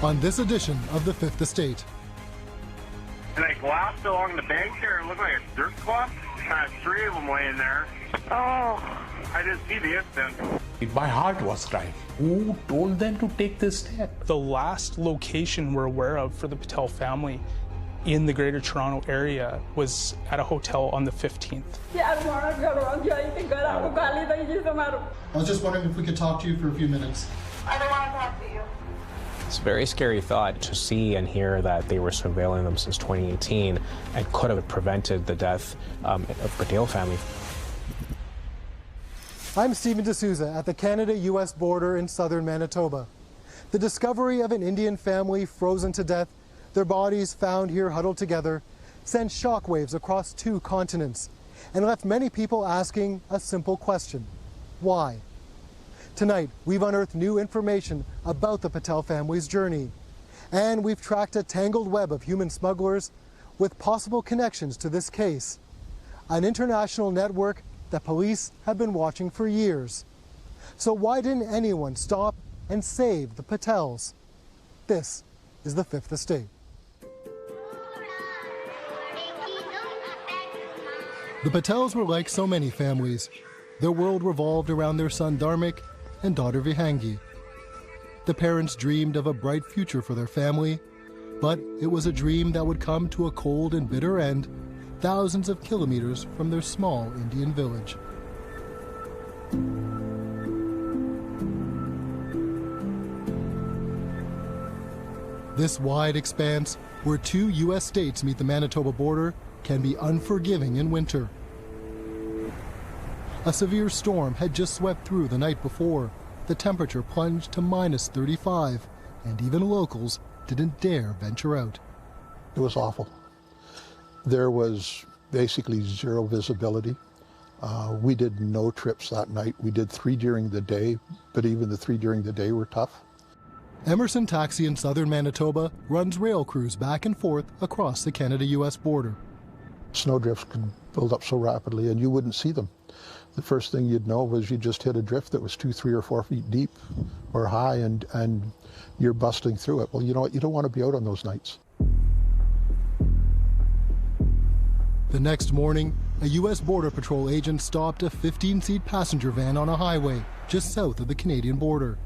on this edition of The Fifth Estate. And I glassed along the bank there, it looked like a dirt cloth. Had 3 of them laying there. Oh. I didn't see the incident. My heart was crying. Who told them to take this step? The last location we're aware of for the Patel family in the Greater Toronto area was at a hotel on the 15th. I was just wondering if we could talk to you for a few minutes. I don't want to talk to you. It's a very scary thought to see and hear that they were surveilling them since 2018 and could have prevented the death of the Patel family. I'm Stephen D'Souza at the Canada-US border in southern Manitoba. The discovery of an Indian family frozen to death, their bodies found here huddled together, sent shockwaves across 2 continents and left many people asking a simple question: why? Tonight, we've unearthed new information about the Patel family's journey, and we've tracked a tangled web of human smugglers with possible connections to this case, an international network that police have been watching for years. So why didn't anyone stop and save the Patels? This is The Fifth Estate. The Patels were like so many families. Their world revolved around their son Dharmik and daughter Vihangi. The parents dreamed of a bright future for their family, but it was a dream that would come to a cold and bitter end thousands of kilometers from their small Indian village. This wide expanse, where 2 U.S. states meet the Manitoba border, can be unforgiving in winter. A severe storm had just swept through the night before. The temperature plunged to -35, and even locals didn't dare venture out. It was awful. There was basically 0 visibility. We did no trips that night. We did 3 during the day, but even the 3 during the day were tough. Emerson Taxi in southern Manitoba runs rail crews back and forth across the Canada-US border. Snowdrifts can build up so rapidly and you wouldn't see them. The first thing you'd know was you just hit a drift that was 2, 3, or 4 feet deep or high, and you're busting through it. Well, you know what? You don't want to be out on those nights. The next morning, a U.S. Border Patrol agent stopped a 15-seat passenger van on a highway just south of the Canadian border.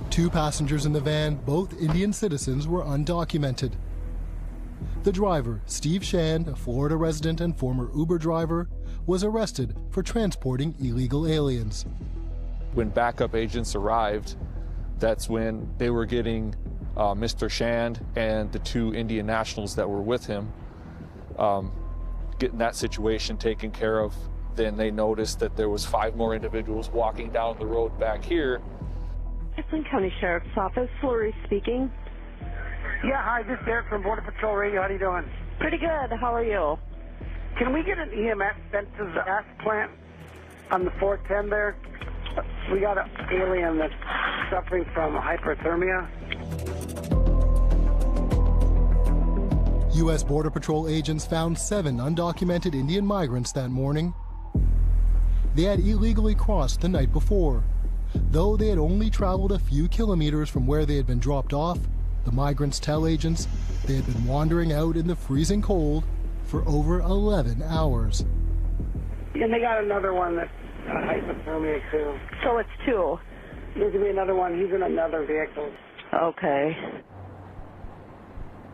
2 passengers in the van, both Indian citizens, were undocumented. The driver, Steve Shand, a Florida resident and former Uber driver, was arrested for transporting illegal aliens. When backup agents arrived, that's when they were getting Mr. Shand and the 2 Indian nationals that were with him, getting that situation taken care of. Then they noticed that there was 5 more individuals walking down the road back here. Richland County Sheriff's Office, Fleury speaking. Yeah, hi, this is Derek from Border Patrol Radio. How are you doing? Pretty good. How are you? Can we get an EMS sent to the gas plant on the 410 there? We got an alien that's suffering from hyperthermia. U.S. Border Patrol agents found 7 undocumented Indian migrants that morning. They had illegally crossed the night before. Though they had only traveled a few kilometers from where they had been dropped off, the migrants tell agents they had been wandering out in the freezing cold for over 11 hours. And they got another one that's hypothermia too. So it's 2. There's going to be another one. He's in another vehicle. Okay.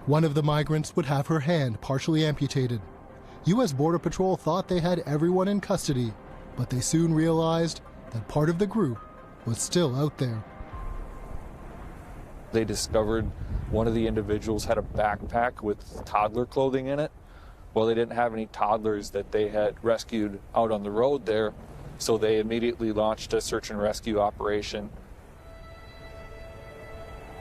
One of the migrants would have her hand partially amputated. U.S. Border Patrol thought they had everyone in custody, but they soon realized that part of the group was still out there. They discovered one of the individuals had a backpack with toddler clothing in it. Well, they didn't have any toddlers that they had rescued out on the road there, so they immediately launched a search and rescue operation.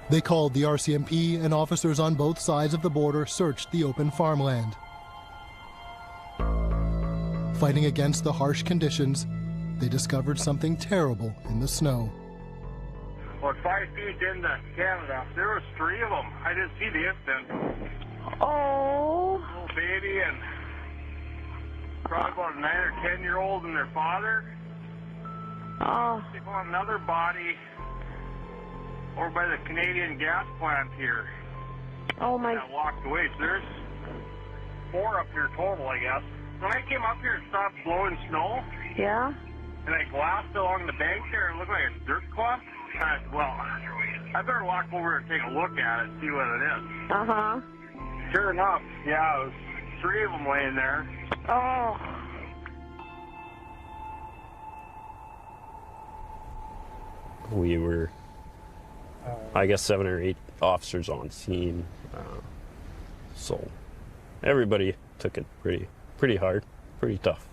They called the RCMP, and officers on both sides of the border searched the open farmland. Fighting against the harsh conditions, they discovered something terrible in the snow. Well, 5 feet into Canada, there was 3 of them. I didn't see the incident. Oh. Little baby and probably about a 9 or 10-year-old and their father. Oh. They found another body over by the Canadian gas plant here. Oh my. I walked away. So there's 4 up here total, I guess. When I came up here, it stopped blowing snow. Yeah? And I glassed along the bank there. It looked like a dirt cloth. And I said, well, I better walk over and take a look at it, see what it is. Uh-huh. Sure enough, yeah, it was 3 of them laying there. Oh. We were, I guess, 7 or 8 officers on scene. So everybody took it pretty hard, pretty tough.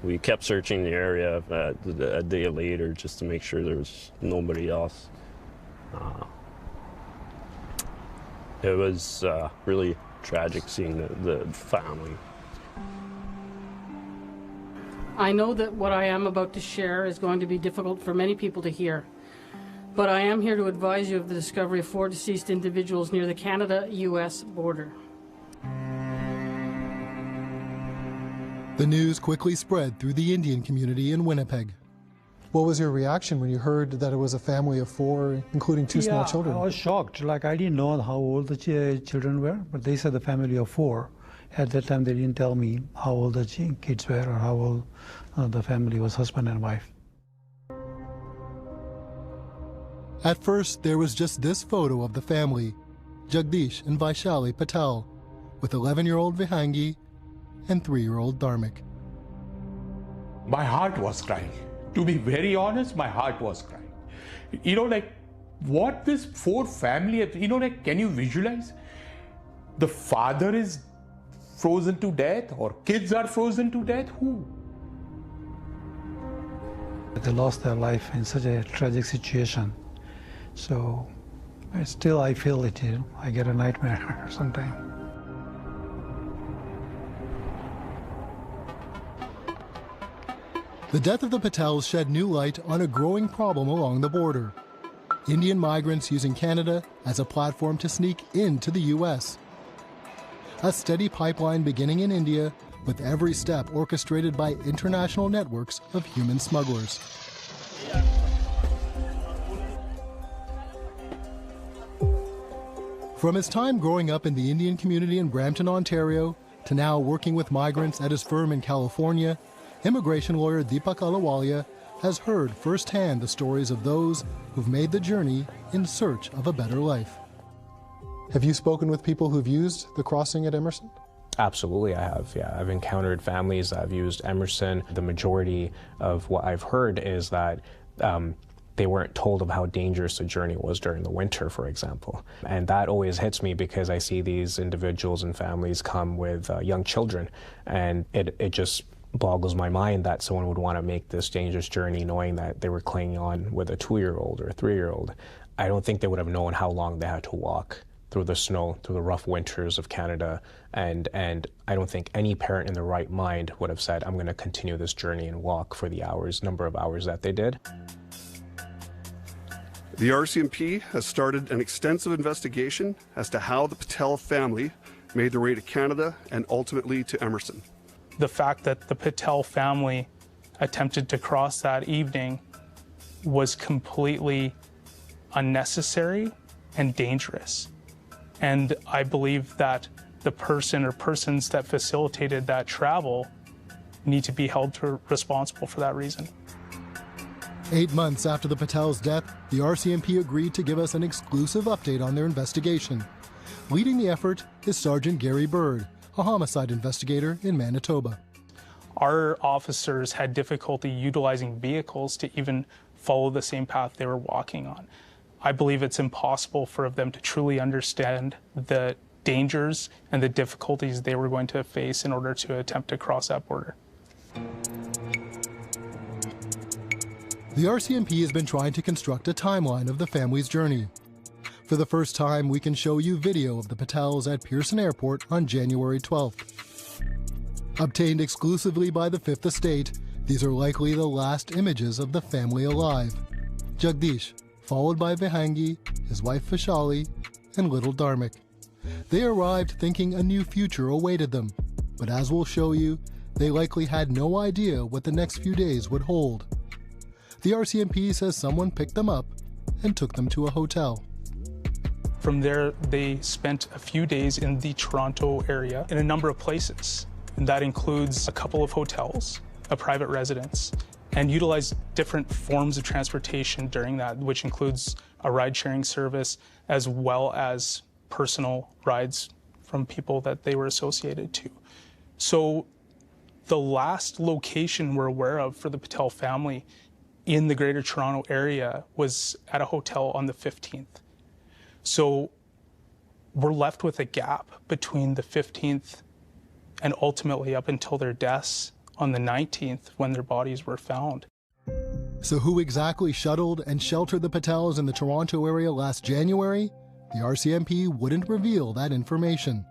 We kept searching the area a day later just to make sure there was nobody else. It was really tragic seeing the family. I know that what I am about to share is going to be difficult for many people to hear, but I am here to advise you of the discovery of 4 deceased individuals near the Canada-U.S. border. The news quickly spread through the Indian community in Winnipeg. What was your reaction when you heard that it was a family of 4, including 2 small children? I was shocked. Like, I didn't know how old the children were, but they said the family of 4. At that time, they didn't tell me how old the kids were or how old the family was, husband and wife. At first, there was just this photo of the family, Jagdish and Vaishali Patel, with 11-year-old Vihangi and 3-year-old Dharmik. My heart was crying. To be very honest, my heart was crying. You know, like, what this 4 family, you know, like, can you visualize? The father is frozen to death, or kids are frozen to death? Who? They lost their life in such a tragic situation. So still I feel it, you know, I get a nightmare sometimes. The death of the Patels shed new light on a growing problem along the border. Indian migrants using Canada as a platform to sneak into the U.S. A steady pipeline beginning in India, with every step orchestrated by international networks of human smugglers. From his time growing up in the Indian community in Brampton, Ontario, to now working with migrants at his firm in California, immigration lawyer Deepak Ahluwalia has heard firsthand the stories of those who've made the journey in search of a better life. Have you spoken with people who've used the crossing at Emerson? Absolutely, I have. Yeah, I've encountered families that have used Emerson. The majority of what I've heard is that they weren't told of how dangerous the journey was during the winter, for example. And that always hits me because I see these individuals and families come with young children, and it just boggles my mind that someone would want to make this dangerous journey knowing that they were clinging on with a 2-year-old or a 3-year-old. I don't think they would have known how long they had to walk through the snow, through the rough winters of Canada, and I don't think any parent in their right mind would have said, I'm going to continue this journey and walk for the number of hours that they did. The RCMP has started an extensive investigation as to how the Patel family made their way to Canada and ultimately to Emerson. The fact that the Patel family attempted to cross that evening was completely unnecessary and dangerous. And I believe that the person or persons that facilitated that travel need to be held responsible for that reason. 8 months after the Patel's death, the RCMP agreed to give us an exclusive update on their investigation. Leading the effort is Sergeant Gary Bird, a homicide investigator in Manitoba. Our officers had difficulty utilizing vehicles to even follow the same path they were walking on. I believe it's impossible for them to truly understand the dangers and the difficulties they were going to face in order to attempt to cross that border. The RCMP has been trying to construct a timeline of the family's journey. For the first time, we can show you video of the Patels at Pearson Airport on January 12th. Obtained exclusively by the Fifth Estate, these are likely the last images of the family alive. Jagdish, followed by Vihangi, his wife Vaishali, and little Dharmik. They arrived thinking a new future awaited them, but as we'll show you, they likely had no idea what the next few days would hold. The RCMP says someone picked them up and took them to a hotel. From there, they spent a few days in the Toronto area in a number of places. And that includes a couple of hotels, a private residence, and utilized different forms of transportation during that, which includes a ride-sharing service as well as personal rides from people that they were associated to. So the last location we're aware of for the Patel family in the Greater Toronto area was at a hotel on the 15th. So we're left with a gap between the 15th and ultimately up until their deaths on the 19th when their bodies were found. So who exactly shuttled and sheltered the Patels in the Toronto area last January? The RCMP wouldn't reveal that information.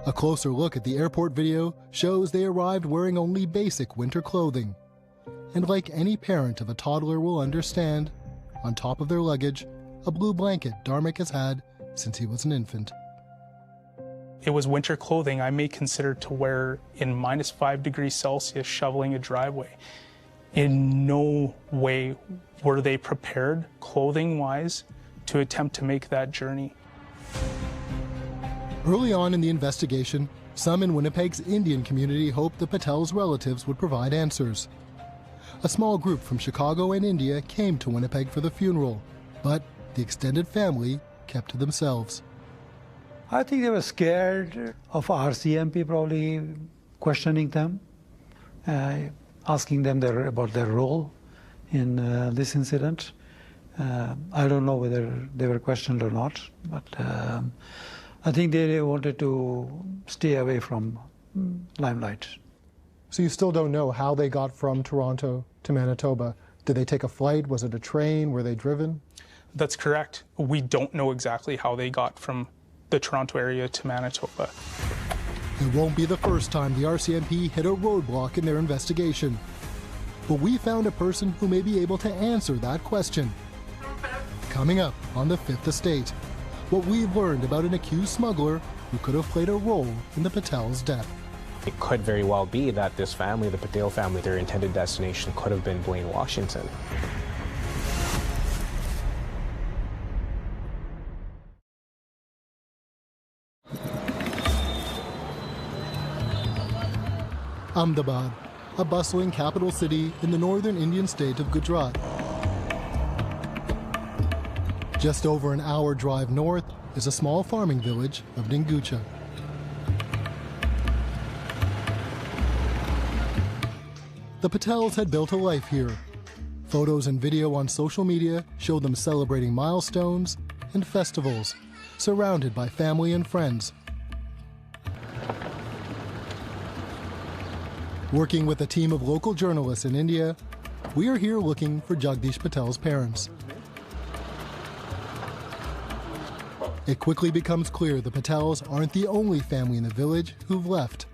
A closer look at the airport video shows they arrived wearing only basic winter clothing. And like any parent of a toddler will understand, on top of their luggage, a blue blanket Dharmik has had since he was an infant. It was winter clothing I may consider to wear in -5 degrees Celsius shoveling a driveway. In no way were they prepared, clothing-wise, to attempt to make that journey. Early on in the investigation, some in Winnipeg's Indian community hoped the Patels' relatives would provide answers. A small group from Chicago and India came to Winnipeg for the funeral, but the extended family kept to themselves. I think they were scared of RCMP probably questioning them, asking them about their role in this incident. I don't know whether they were questioned or not, but I think they wanted to stay away from limelight. So you still don't know how they got from Toronto to Manitoba? Did they take a flight? Was it a train? Were they driven? That's correct. We don't know exactly how they got from the Toronto area to Manitoba. It won't be the first time the RCMP hit a roadblock in their investigation. But we found a person who may be able to answer that question. Coming up on the Fifth Estate, what we've learned about an accused smuggler who could have played a role in the Patels' death. It could very well be that this family, the Patel family, their intended destination could have been Blaine, Washington. Ahmedabad, a bustling capital city in the northern Indian state of Gujarat. Just over an hour drive north is a small farming village of Dingucha. The Patels had built a life here. Photos and video on social media show them celebrating milestones and festivals, surrounded by family and friends. Working with a team of local journalists in India, we are here looking for Jagdish Patel's parents. It quickly becomes clear the Patels aren't the only family in the village who've left.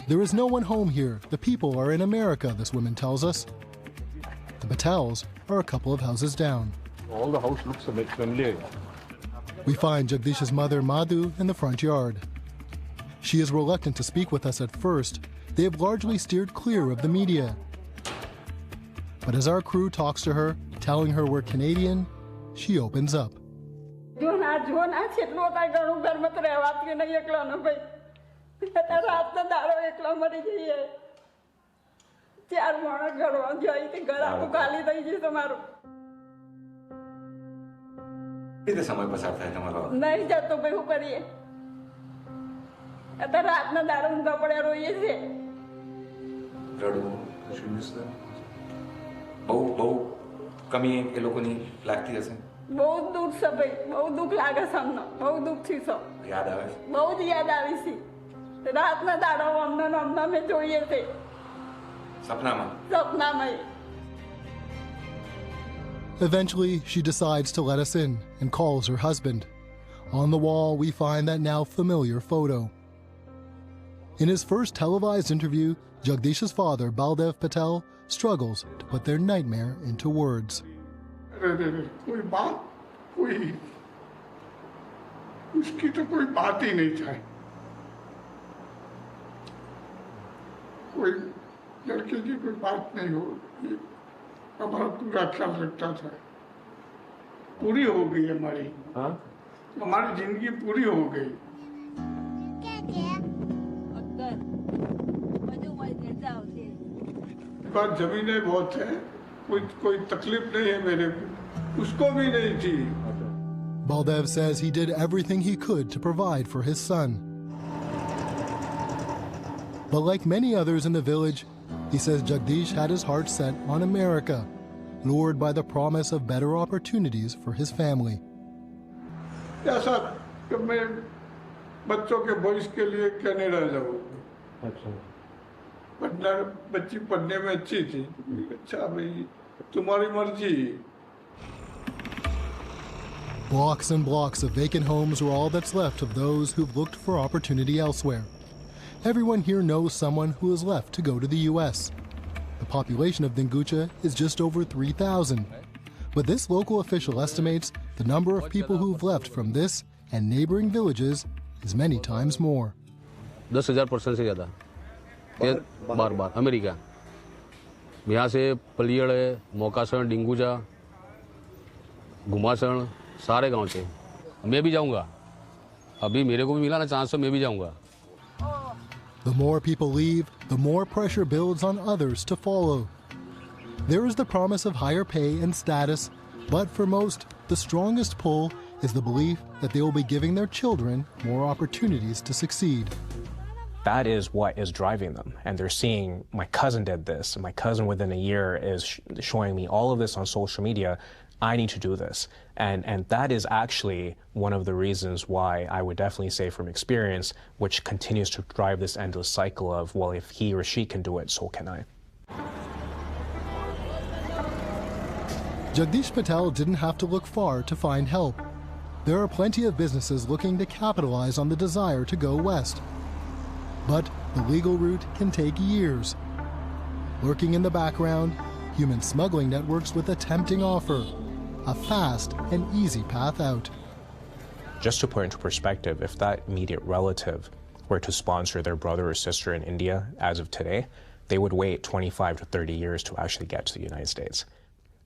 There is no one home here. The people are in America, this woman tells us. The Patels are a couple of houses down. All the house looks a bit familiar. We find Jagdish's mother, Madhu, in the front yard. She is reluctant to speak with us at first. They have largely steered clear of the media. But as our crew talks to her, telling her we're Canadian, she opens up. कितने समय पसार था हमारा नहीं जा तो बेहू करिए अतः रात में दारू उनका पड़े रोइए से रडू शुरू बहु कमी ये लोगों ने लागती है बहुत दुख सब बहुत दुख लागे सामना बहुत दुख थी सब याद आवे बहुत याद आवी सी रात में दारू हमना में जोइए थे सपना में Eventually, she decides to let us in and calls her husband. On the wall, we find that now familiar photo. In his first televised interview, Jagdish's father, Baldev Patel, struggles to put their nightmare into words. कोई बात कोई उसकी तो कोई बात ही नहीं था कोई लड़के की कोई बात नहीं हो हमारा पूरा ख्याल रखता था पूरी हो गई हमारी जिंदगी पूरी हो गई बात जमीनें बहुत है कोई तकलीफ नहीं है मेरे को उसको भी नहीं थी Baldev says he did everything he could to provide for his son. But like many others in the village, he says Jagdish had his heart set on America, lured by the promise of better opportunities for his family. ऐसा कि मैं बच्चों के भविष्य के लिए Canada जाऊँ बच्ची पढ़ने में अच्छी थी अच्छा भाई तुम्हारी मर्जी Blocks and blocks of vacant homes were all that's left of those who've looked for opportunity elsewhere. Everyone here knows someone who is left to go to the U.S. The population of Dingucha is just over 3,000. But this local official estimates the number of people who've left from this and neighboring villages is many times more. 10,000% से ज़्यादा बार America यहाँ से पलियड़ है मोकासण डिंगूचा घुमासण सारे गांव से मैं भी जाऊंगा अभी मेरे को भी मिला ना चांस तो मैं भी जाऊंगा The more people leave, the more pressure builds on others to follow. There is the promise of higher pay and status, but for most, the strongest pull is the belief that they will be giving their children more opportunities to succeed. That is what is driving them. And they're seeing, my cousin did this, and my cousin within a year is showing me all of this on social media. I need to do this. And that is actually one of the reasons why I would definitely say from experience, which continues to drive this endless cycle of, well, if he or she can do it, so can I. Jagdish Patel didn't have to look far to find help. There are plenty of businesses looking to capitalize on the desire to go west. But the legal route can take years. Lurking in the background, human smuggling networks with a tempting offer, a fast and easy path out. Just to put into perspective, if that immediate relative were to sponsor their brother or sister in India as of today, they would wait 25 to 30 years to actually get to the United States.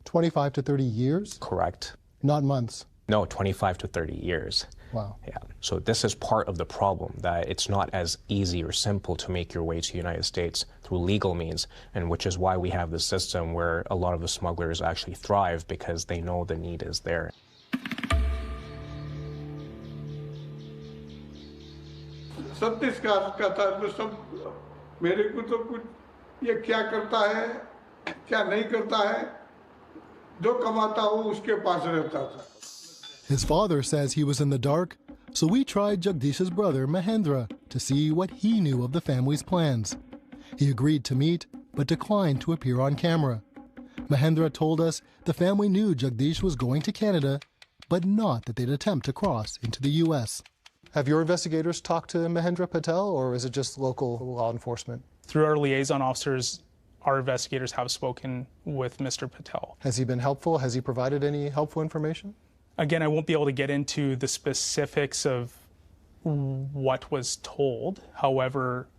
25 to 30 years? Correct. Not months? No, 25 to 30 years. Wow. Yeah. So this is part of the problem, that it's not as easy or simple to make your way to the United States through legal means, and which is why we have this system where a lot of the smugglers actually thrive because they know the need is there. का था तो सब मेरे को तो कुछ ये क्या करता है क्या नहीं करता है जो कमाता हो उसके पास रहता था. His father says he was in the dark, so we tried Jagdish's brother Mahendra to see what he knew of the family's plans. He agreed to meet, but declined to appear on camera. Mahendra told us the family knew Jagdish was going to Canada, but not that they'd attempt to cross into the U.S. Have your investigators talked to Mahendra Patel, or is it just local law enforcement? Through our liaison officers, our investigators have spoken with Mr. Patel. Has he been helpful? Has he provided any helpful information? Again, I won't be able to get into the specifics of what was told. However,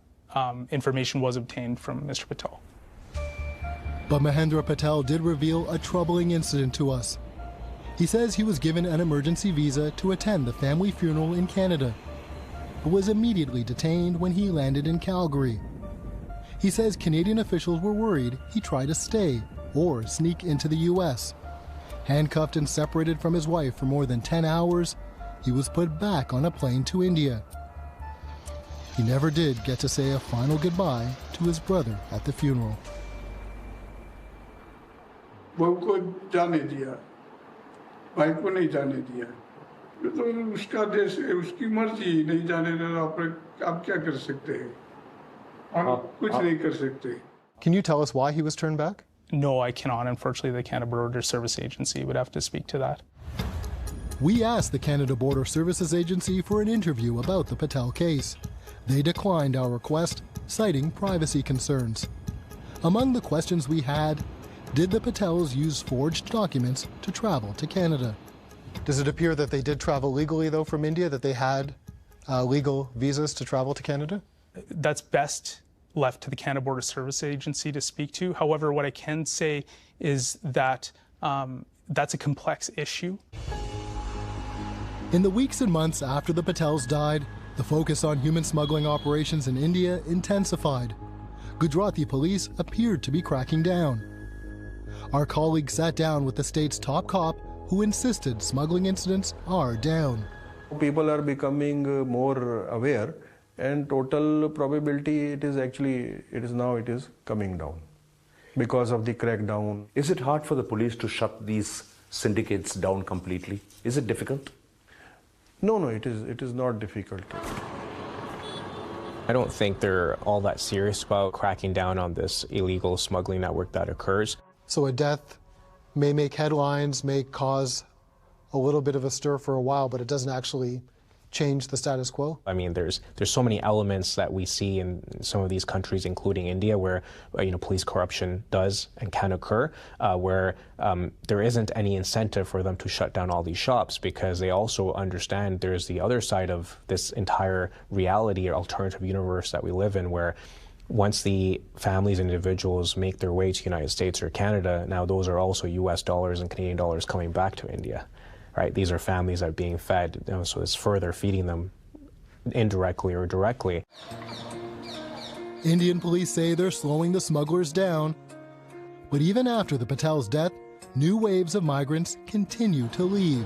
information was obtained from Mr. Patel. But Mahendra Patel did reveal a troubling incident to us. He says he was given an emergency visa to attend the family funeral in Canada, but was immediately detained when he landed in Calgary. He says Canadian officials were worried he tried to stay or sneak into the U.S. Handcuffed and separated from his wife for more than 10 hours, he was put back on a plane to India. He never did get to say a final goodbye to his brother at the funeral. बहू को जाने दिया, भाई को नहीं जाने दिया. तो उसका देश है, उसकी मर्जी, नहीं जाने देना. आप क्या कर सकते हैं? हम कुछ नहीं कर सकते. Can you tell us why he was turned back? No, I cannot. Unfortunately, the Canada Border Service Agency would have to speak to that. We asked the Canada Border Services Agency for an interview about the Patel case. They declined our request, citing privacy concerns. Among the questions we had, did the Patels use forged documents to travel to Canada? Does it appear that they did travel legally, though, from India, that they had legal visas to travel to Canada? That's best left to the Canada Border Service Agency to speak to. However, what I can say is that that's a complex issue. In the weeks and months after the Patels died, the focus on human smuggling operations in India intensified. Gujarati police appeared to be cracking down. Our colleague sat down with the state's top cop who insisted smuggling incidents are down. People are becoming more aware, and total probability it is coming down because of the crackdown. Is it hard for the police to shut these syndicates down completely? Is it difficult? No, it is not difficult. I don't think they're all that serious about cracking down on this illegal smuggling network that occurs. So a death may make headlines, may cause a little bit of a stir for a while, but it doesn't actually change the status quo? I mean, there's so many elements that we see in some of these countries, including India, where police corruption does and can occur, where there isn't any incentive for them to shut down all these shops, because they also understand there's the other side of this entire reality or alternative universe that we live in, where once the families and individuals make their way to the United States or Canada, now those are also US dollars and Canadian dollars coming back to India. Right? These are families that are being fed, so it's further feeding them indirectly or directly. Indian police say they're slowing the smugglers down. But even after the Patel's death, new waves of migrants continue to leave.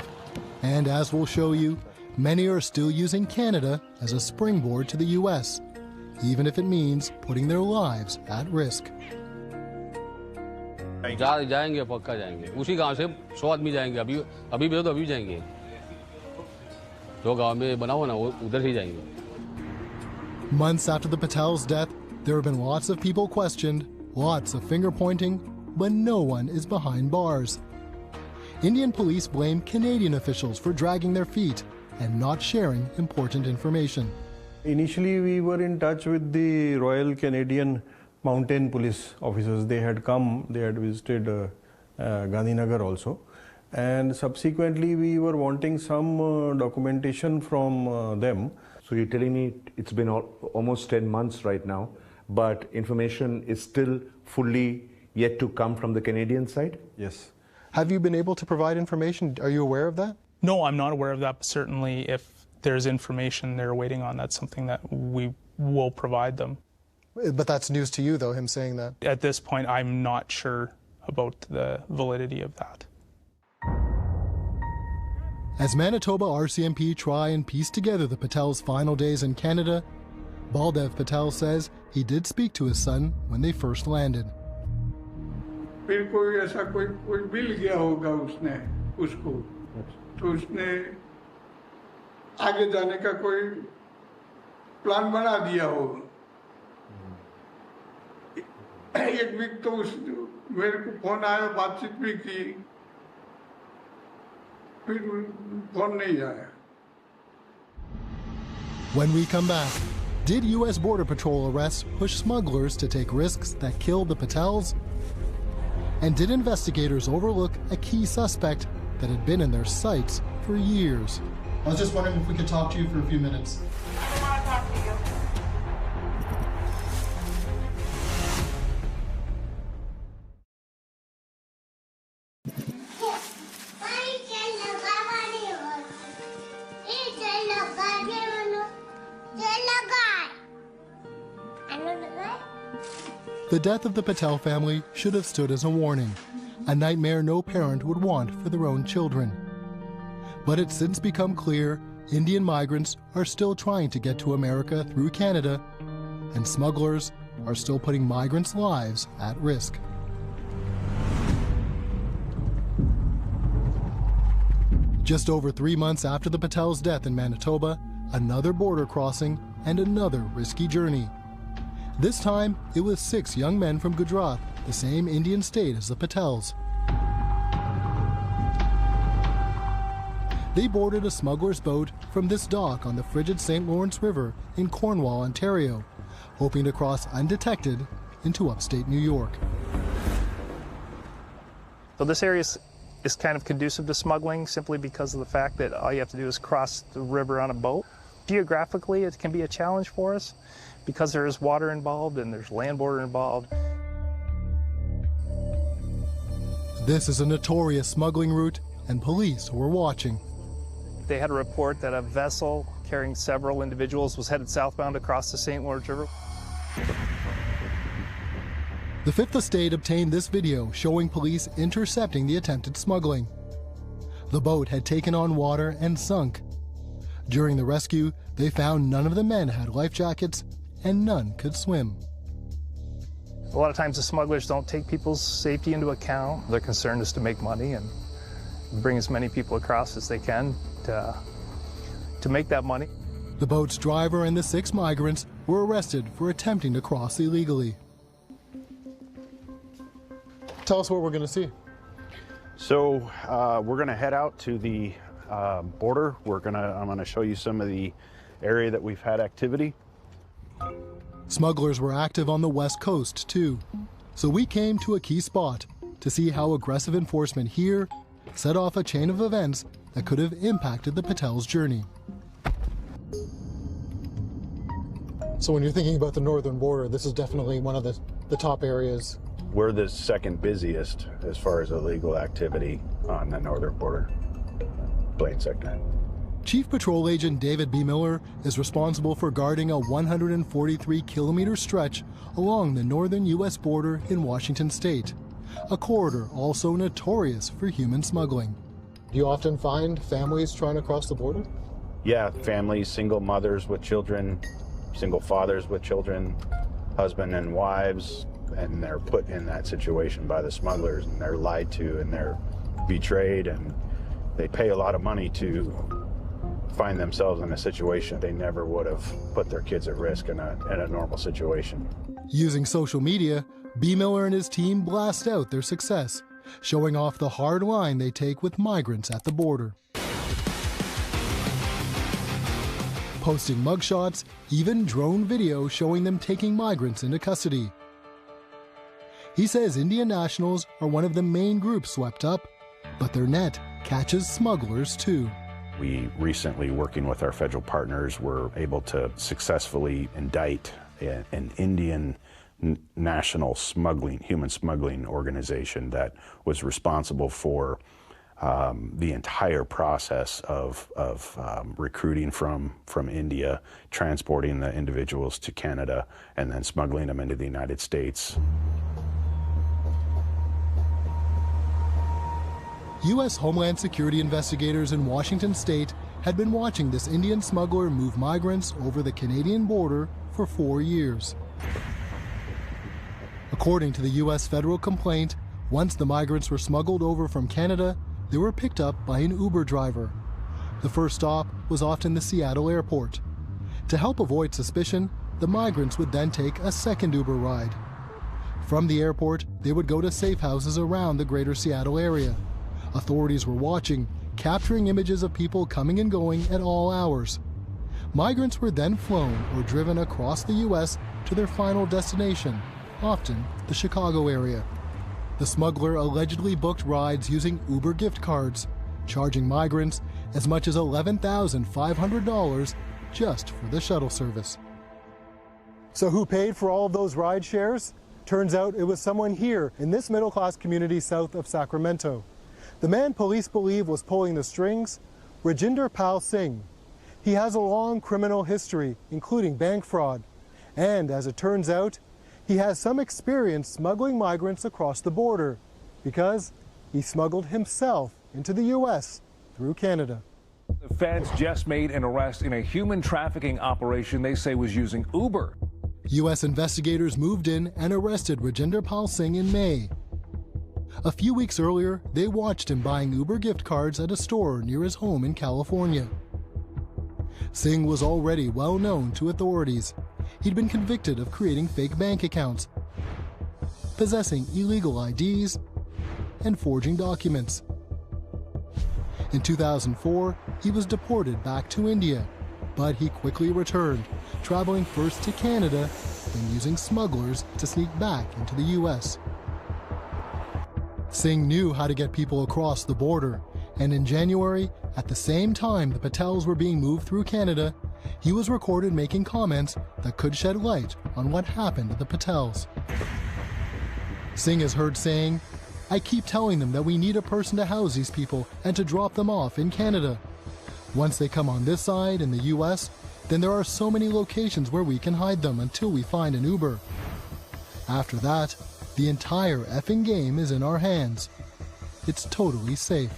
And as we'll show you, many are still using Canada as a springboard to the US, even if it means putting their lives at risk. जाएंगे पक्का जाएंगे उसी गांव से 100 आदमी जाएंगे अभी भी तो अभी जाएंगे जो गांव में बना हो ना वो उधर ही जाएंगे. Months after the Patel's death, there have been lots of people questioned, lots of finger pointing, but no one is behind bars. Indian police blame Canadian officials for dragging their feet and not sharing important information. Initially, we were in touch with the Royal Canadian Mountain Police officers. They had come, they had visited Gandhinagar also, and subsequently we were wanting some documentation from them. So you're telling me it's been almost 10 months right now, but information is still fully yet to come from the Canadian side? Yes. Have you been able to provide information? Are you aware of that? No, I'm not aware of that, but certainly if there's information they're waiting on, that's something that we will provide them. But that's news to you, though, him saying that. At this point, I'm not sure about the validity of that. As Manitoba RCMP try and piece together the Patel's final days in Canada, Baldev Patel says he did speak to his son when they first landed. फिर कोई ऐसा कोई मिल गया होगा उसको तो उसने आगे जाने का कोई प्लान बना दिया होगा. एक वीक तो मेरे को फोन आया, बातचीत भी की, फिर फोन नहीं आया. When we come back, did U.S. Border Patrol arrests push smugglers to take risks that killed the Patels? And did investigators overlook a key suspect that had been in their sights for years? I was just wondering if we could talk to you for a few minutes. The death of the Patel family should have stood as a warning, a nightmare no parent would want for their own children. But it's since become clear Indian migrants are still trying to get to America through Canada, and smugglers are still putting migrants' lives at risk. Just over 3 months after the Patel's death in Manitoba, another border crossing and another risky journey. This time, it was 6 young men from Gujarat, the same Indian state as the Patels. They boarded a smuggler's boat from this dock on the frigid St. Lawrence River in Cornwall, Ontario, hoping to cross undetected into upstate New York. So this area is kind of conducive to smuggling simply because of the fact that all you have to do is cross the river on a boat. Geographically, it can be a challenge for us because there is water involved and there's land border involved. This is a notorious smuggling route, and police were watching. They had a report that a vessel carrying several individuals was headed southbound across the St. Lawrence River. The Fifth Estate obtained this video showing police intercepting the attempted smuggling. The boat had taken on water and sunk. During the rescue, they found none of the men had life jackets and none could swim. A lot of times the smugglers don't take people's safety into account. Their concern is to make money and bring as many people across as they can to make that money. The boat's driver and the 6 migrants were arrested for attempting to cross illegally. Tell us what we're going to see. So we're going to head out to the border. I'm going to show you some of the area that we've had activity. Smugglers were active on the west coast too, so we came to a key spot to see how aggressive enforcement here set off a chain of events that could have impacted the Patel's journey. So when you're thinking about the northern border, this is definitely one of the top areas. We're the second busiest as far as illegal activity on the northern border, Blaine sector. Chief Patrol Agent David B. Miller is responsible for guarding a 143-kilometer stretch along the northern U.S. border in Washington state, a corridor also notorious for human smuggling. Do you often find families trying to cross the border? Yeah, families, single mothers with children, single fathers with children, husband and wives, and they're put in that situation by the smugglers, and they're lied to and they're betrayed, and they pay a lot of money to find themselves in a situation they never would have put their kids at risk in a normal situation. Using social media, B. Miller and his team blast out their success, showing off the hard line they take with migrants at the border. Posting mugshots, even drone video showing them taking migrants into custody. He says Indian nationals are one of the main groups swept up, but their net catches smugglers too. We recently, working with our federal partners, were able to successfully indict an Indian national human smuggling organization that was responsible for the entire process of recruiting from India, transporting the individuals to Canada, and then smuggling them into the United States. U.S. Homeland Security investigators in Washington state had been watching this Indian smuggler move migrants over the Canadian border for 4 years. According to the U.S. federal complaint, once the migrants were smuggled over from Canada, they were picked up by an Uber driver. The first stop was often the Seattle airport. To help avoid suspicion, the migrants would then take a second Uber ride. From the airport, they would go to safe houses around the greater Seattle area. Authorities were watching, capturing images of people coming and going at all hours. Migrants were then flown or driven across the U.S. to their final destination, often the Chicago area. The smuggler allegedly booked rides using Uber gift cards, charging migrants as much as $11,500 just for the shuttle service. So who paid for all of those ride shares? Turns out it was someone here in this middle-class community south of Sacramento. The man police believe was pulling the strings, Rajinder Pal Singh. He has a long criminal history, including bank fraud. And as it turns out, he has some experience smuggling migrants across the border because he smuggled himself into the U.S. through Canada. The feds just made an arrest in a human trafficking operation they say was using Uber. U.S. investigators moved in and arrested Rajinder Pal Singh in May. A few weeks earlier, they watched him buying Uber gift cards at a store near his home in California. Singh was already well known to authorities. He'd been convicted of creating fake bank accounts, possessing illegal IDs, and forging documents. In 2004, he was deported back to India, but he quickly returned, traveling first to Canada, then using smugglers to sneak back into the U.S. Singh knew how to get people across the border, and in January, at the same time the Patels were being moved through Canada, he was recorded making comments that could shed light on what happened to the Patels. Singh is heard saying, "I keep telling them that we need a person to house these people and to drop them off in Canada. Once they come on this side in the US, then there are so many locations where we can hide them until we find an Uber. After that, the entire effing game is in our hands. It's totally safe."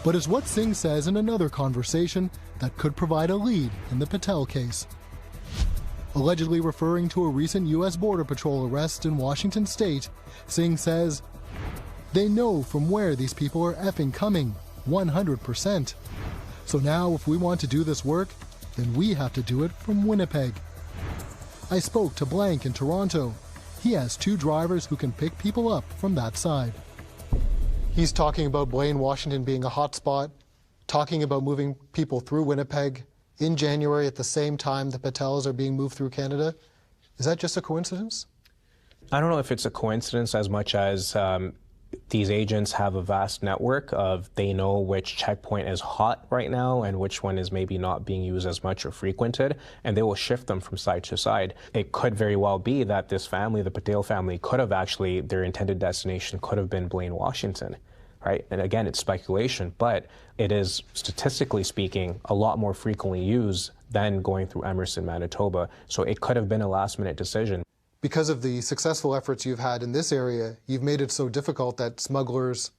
But it's what Singh says in another conversation that could provide a lead in the Patel case. Allegedly referring to a recent U.S. Border Patrol arrest in Washington state, Singh says, "They know from where these people are effing coming, 100%. So now if we want to do this work, then we have to do it from Winnipeg. I spoke to Blank in Toronto. He has 2 drivers who can pick people up from that side." He's talking about Blaine, Washington being a hotspot, talking about moving people through Winnipeg in January at the same time the Patels are being moved through Canada. Is that just a coincidence? I don't know if it's a coincidence as much as these agents have a vast network of they know which checkpoint is hot right now and which one is maybe not being used as much or frequented, and they will shift them from side to side. It could very well be that this family, the Patel family, could have actually, their intended destination could have been Blaine, Washington, right? And again, it's speculation, but it is, statistically speaking, a lot more frequently used than going through Emerson, Manitoba. So it could have been a last-minute decision. Because of the successful efforts you've had in this area, you've made it so difficult that smugglers,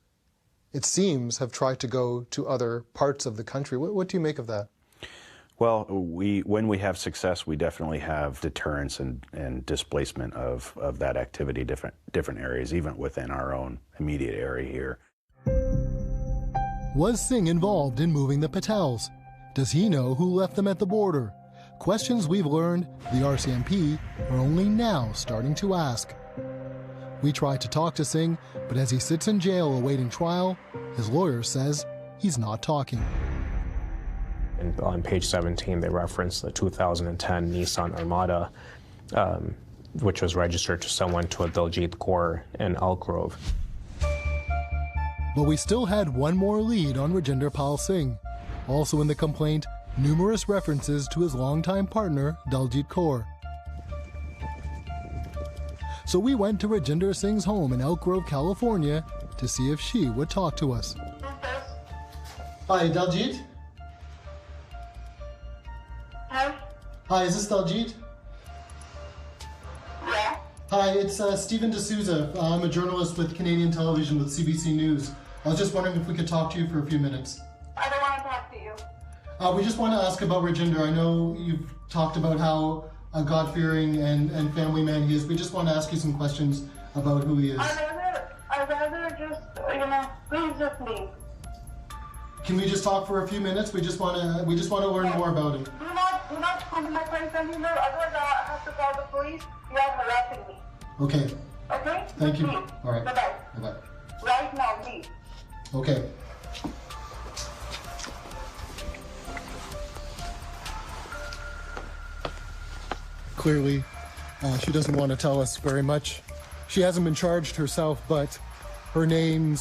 it seems, have tried to go to other parts of the country. What do you make of that? Well, when we have success, we definitely have deterrence and displacement of that activity, different areas, even within our own immediate area here. Was Singh involved in moving the Patels? Does he know who left them at the border? Questions we've learned the RCMP are only now starting to ask. We tried to talk to Singh, but as he sits in jail awaiting trial, his lawyer says he's not talking. And on page 17, they reference the 2010 Nissan Armada, which was registered to someone to a Daljit Kaur in Elk Grove. But we still had one more lead on Rajinder Pal Singh. Also in the complaint, numerous references to his longtime partner, Daljit Kaur. So we went to Rajinder Singh's home in Elk Grove, California, to see if she would talk to us. Hi, Daljit? Hi, is this Daljit? Yeah. Hi, it's Stephen D'Souza. I'm a journalist with Canadian Television with CBC News. I was just wondering if we could talk to you for a few minutes. I don't want to talk to you. We just want to ask about Rajinder. I know you've talked about how a God-fearing and family man he is. We just want to ask you some questions about who he is. I'd rather just, please just leave. Can we just talk for a few minutes? We just want to learn more about him. Do not come to my place anymore. Otherwise, I have to call the police. You are harassing me. Okay. Okay? Thank you. Leave. All right. Bye-bye. Bye-bye. Right now, leave. Okay. Clearly, she doesn't want to tell us very much. She hasn't been charged herself, but her name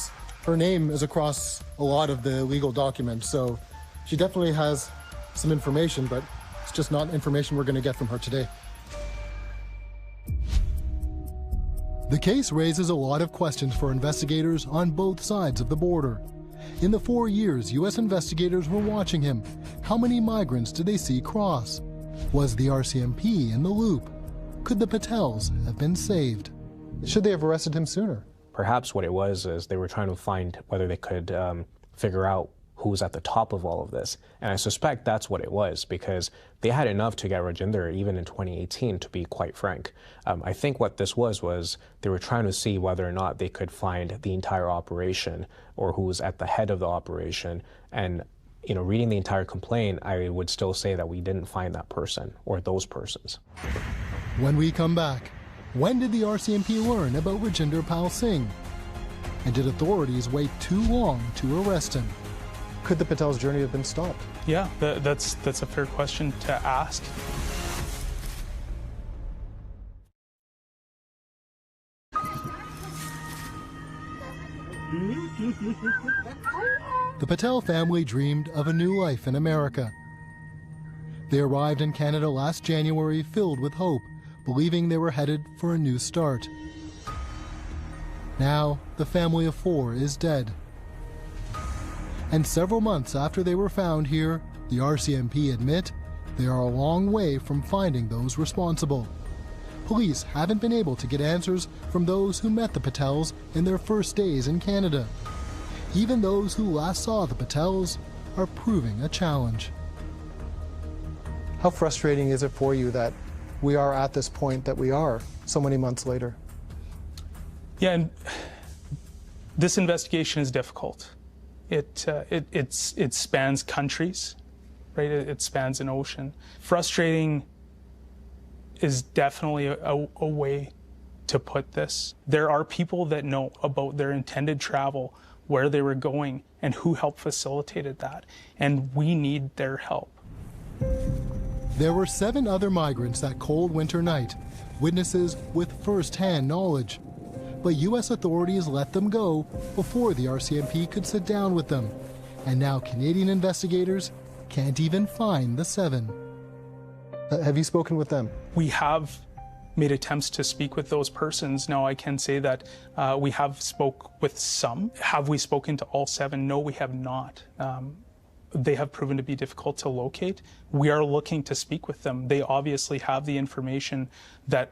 is across a lot of the legal documents, so she definitely has some information, but it's just not information we're going to get from her today. The case raises a lot of questions for investigators on both sides of the border. In the 4 years U.S. investigators were watching him, how many migrants did they see cross? Was the RCMP in the loop? Could the Patels have been saved? Should they have arrested him sooner? Perhaps what it was is they were trying to find whether they could figure out who was at the top of all of this. And I suspect that's what it was, because they had enough to get Rajinder even in 2018, to be quite frank. I think what this was they were trying to see whether or not they could find the entire operation or who was at the head of the operation. And reading the entire complaint, I would still say that we didn't find that person or those persons. When we come back, when did the RCMP learn about Rajinder Pal Singh? And did authorities wait too long to arrest him? Could the Patel's journey have been stopped? Yeah, that's a fair question to ask. The Patel family dreamed of a new life in America. They arrived in Canada last January filled with hope, believing they were headed for a new start. Now, the family of 4 is dead. And several months after they were found here, the RCMP admit they are a long way from finding those responsible. Police haven't been able to get answers from those who met the Patels in their first days in Canada. Even those who last saw the Patels are proving a challenge. How frustrating is it for you that we are at this point that we are so many months later? Yeah, and this investigation is difficult. It spans countries, right? It spans an ocean. Frustrating is definitely a way to put this. There are people that know about their intended travel, where they were going, and who helped facilitated that. And we need their help. There were 7 other migrants that cold winter night, witnesses with first-hand knowledge. But U.S. authorities let them go before the RCMP could sit down with them. And now Canadian investigators can't even find the 7. Have you spoken with them? We have made attempts to speak with those persons. Now, I can say that we have spoke with some. Have we spoken to all 7? No, we have not. They have proven to be difficult to locate. We are looking to speak with them. They obviously have the information that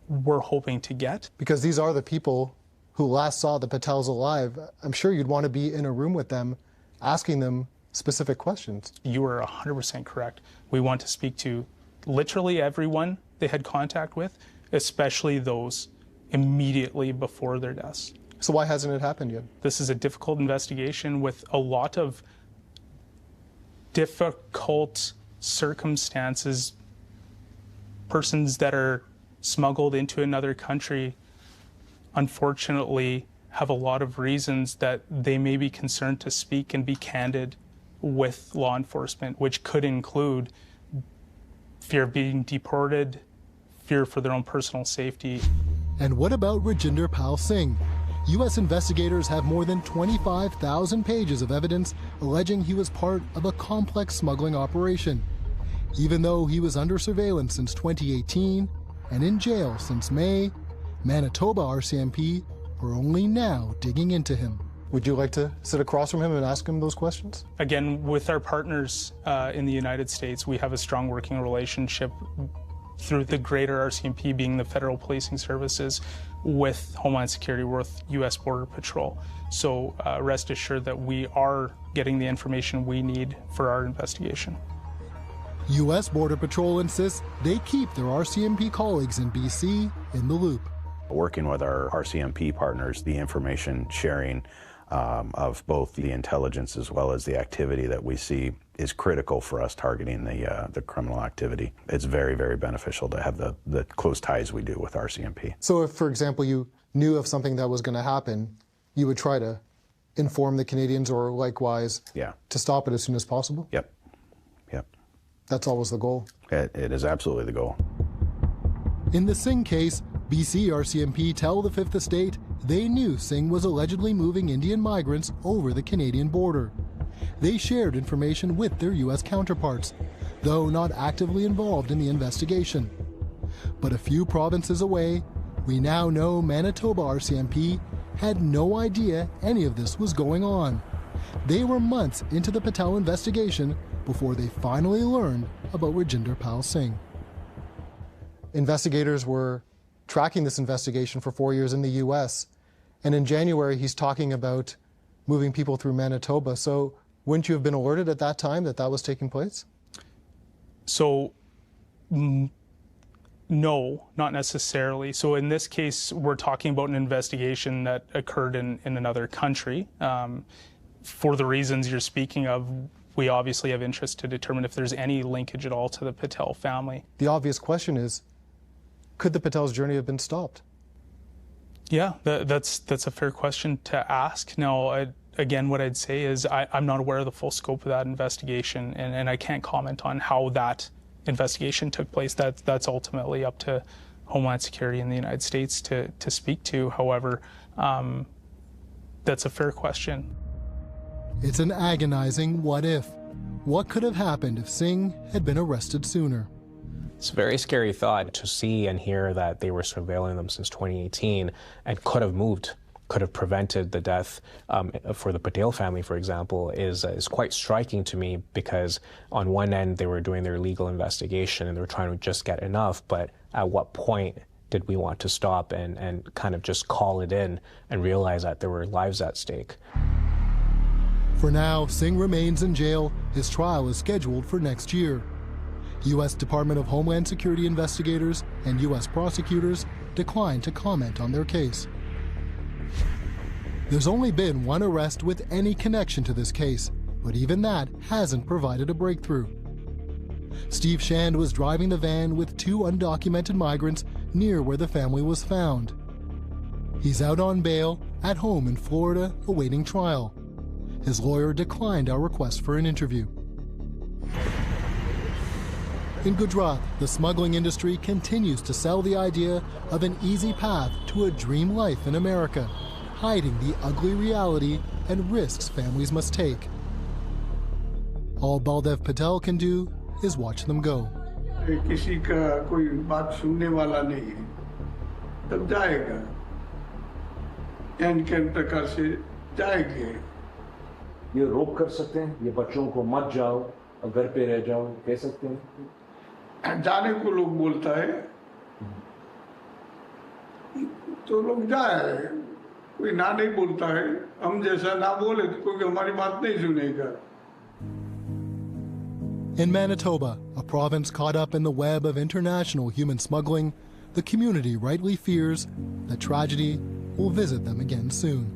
we're hoping to get. Because these are the people who last saw the Patels alive. I'm sure you'd want to be in a room with them, asking them specific questions. You are 100% correct. We want to speak to literally everyone they had contact with, especially those immediately before their deaths. So why hasn't it happened yet? This is a difficult investigation with a lot of difficult circumstances. Persons that are smuggled into another country, unfortunately, have a lot of reasons that they may be concerned to speak and be candid with law enforcement, which could include fear of being deported, fear for their own personal safety. And what about Rajinder Pal Singh? U.S. investigators have more than 25,000 pages of evidence alleging he was part of a complex smuggling operation. Even though he was under surveillance since 2018 and in jail since May, Manitoba RCMP are only now digging into him. Would you like to sit across from him and ask him those questions? Again, with our partners in the United States, we have a strong working relationship through the greater RCMP being the Federal Policing Services with Homeland Security, with U.S. Border Patrol. So rest assured that we are getting the information we need for our investigation. U.S. Border Patrol insists they keep their RCMP colleagues in BC in the loop. Working with our RCMP partners, the information sharing of both the intelligence as well as the activity that we see is critical for us targeting the criminal activity. It's very, very beneficial to have the close ties we do with RCMP. So if, for example, you knew of something that was going to happen, you would try to inform the Canadians or likewise to stop it as soon as possible? Yep. That's always the goal. It is absolutely the goal. In the Singh case, BC RCMP tell the Fifth Estate they knew Singh was allegedly moving Indian migrants over the Canadian border. They shared information with their U.S. counterparts, though not actively involved in the investigation. But a few provinces away, we now know Manitoba RCMP had no idea any of this was going on. They were months into the Patel investigation before they finally learned about Rajinder Pal Singh. Investigators were tracking this investigation for 4 years in the U.S., and in January he's talking about moving people through Manitoba. So wouldn't you have been alerted at that time that that was taking place? So no, not necessarily. So in this case, we're talking about an investigation that occurred in another country. For the reasons you're speaking of, we obviously have interest to determine if there's any linkage at all to the Patel family. The obvious question is, could the Patel's journey have been stopped? Yeah, that's a fair question to ask. Now, again, what I'd say is I'm not aware of the full scope of that investigation, and I can't comment on how that investigation took place. That's ultimately up to Homeland Security in the United States to speak to. However, that's a fair question. It's an agonizing what if. what could have happened if Singh had been arrested sooner. It's a very scary thought to see and hear that they were surveilling them since 2018 and could have moved, could have prevented the death for the Patel family, for example, is quite striking to me, because on one end they were doing their legal investigation and they were trying to just get enough, but at what point did we want to stop and kind of just call it in and realize that there were lives at stake? For now, Singh remains in jail. His trial is scheduled for next year. U.S. Department of Homeland Security investigators and U.S. prosecutors declined to comment on their case. There's only been one arrest with any connection to this case, but even that hasn't provided a breakthrough. Steve Shand was driving the van with 2 undocumented migrants near where the family was found. He's out on bail at home in Florida awaiting trial. His lawyer declined our request for an interview. In Gujarat, the smuggling industry continues to sell the idea of an easy path to a dream life in America, hiding the ugly reality and risks families must take. All Baldev Patel can do is watch them go. किसी का कोई बात सुनने वाला नहीं है, तब जाएगा, यानी किस प्रकार से जाएंगे? ये रोक कर सकते हैं, ये बच्चों को मत जाओ और घर पे रह जाओ, कह सकते हैं? जाने को लोग बोलता है, तो लोग जाए, कोई ना नहीं बोलता है, हम जैसा ना बोले तो कोई हमारी बात नहीं सुनेगा. In Manitoba, a province caught up in the web of international human smuggling, the community rightly fears that tragedy will visit them again soon.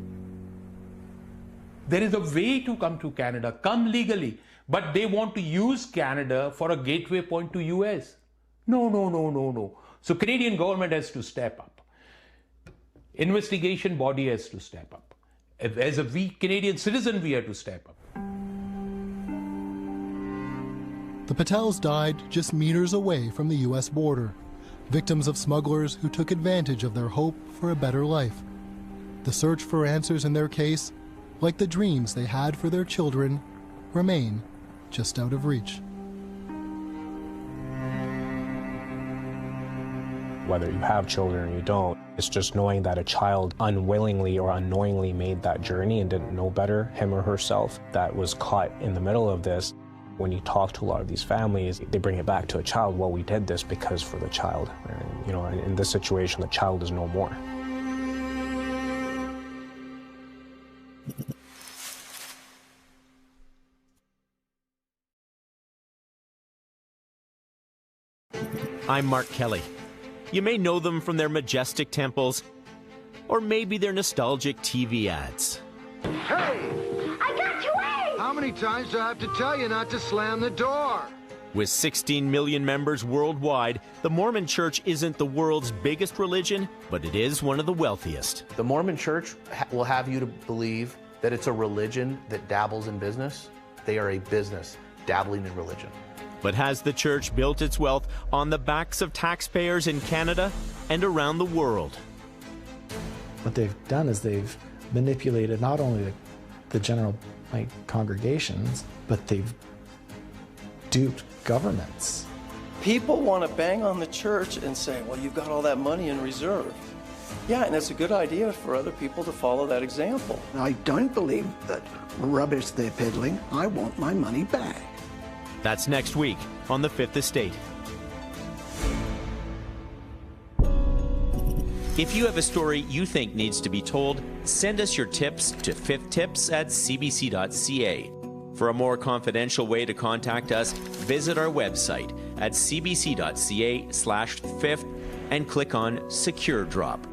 There is a way to come to Canada, come legally, but they want to use Canada for a gateway point to US. No. So Canadian government has to step up. Investigation body has to step up. As a Canadian citizen, we have to step up. The Patels died just meters away from the US border, victims of smugglers who took advantage of their hope for a better life. The search for answers in their case, like the dreams they had for their children, remain just out of reach. Whether you have children or you don't, it's just knowing that a child unwillingly or unknowingly made that journey and didn't know better, him or herself, that was caught in the middle of this. When you talk to a lot of these families, they bring it back to a child. Well, we did this because for the child. And, you know, in this situation, the child is no more. I'm Mark Kelly. You may know them from their majestic temples, or maybe their nostalgic TV ads. Hey! I got you away! How many times do I have to tell you not to slam the door? With 16 million members worldwide, the Mormon Church isn't the world's biggest religion, but it is one of the wealthiest. The Mormon Church will have you to believe that it's a religion that dabbles in business. They are a business dabbling in religion. But has the church built its wealth on the backs of taxpayers in Canada and around the world? What they've done is they've manipulated not only the general congregations, but they've duped governments. People want to bang on the church and say, well, you've got all that money in reserve. Yeah, and it's a good idea for other people to follow that example. I don't believe that rubbish they're peddling. I want my money back. That's next week on The Fifth Estate. If you have a story you think needs to be told, send us your tips to fifthtips@cbc.ca. For a more confidential way to contact us, visit our website at cbc.ca/fifth and click on Secure Drop.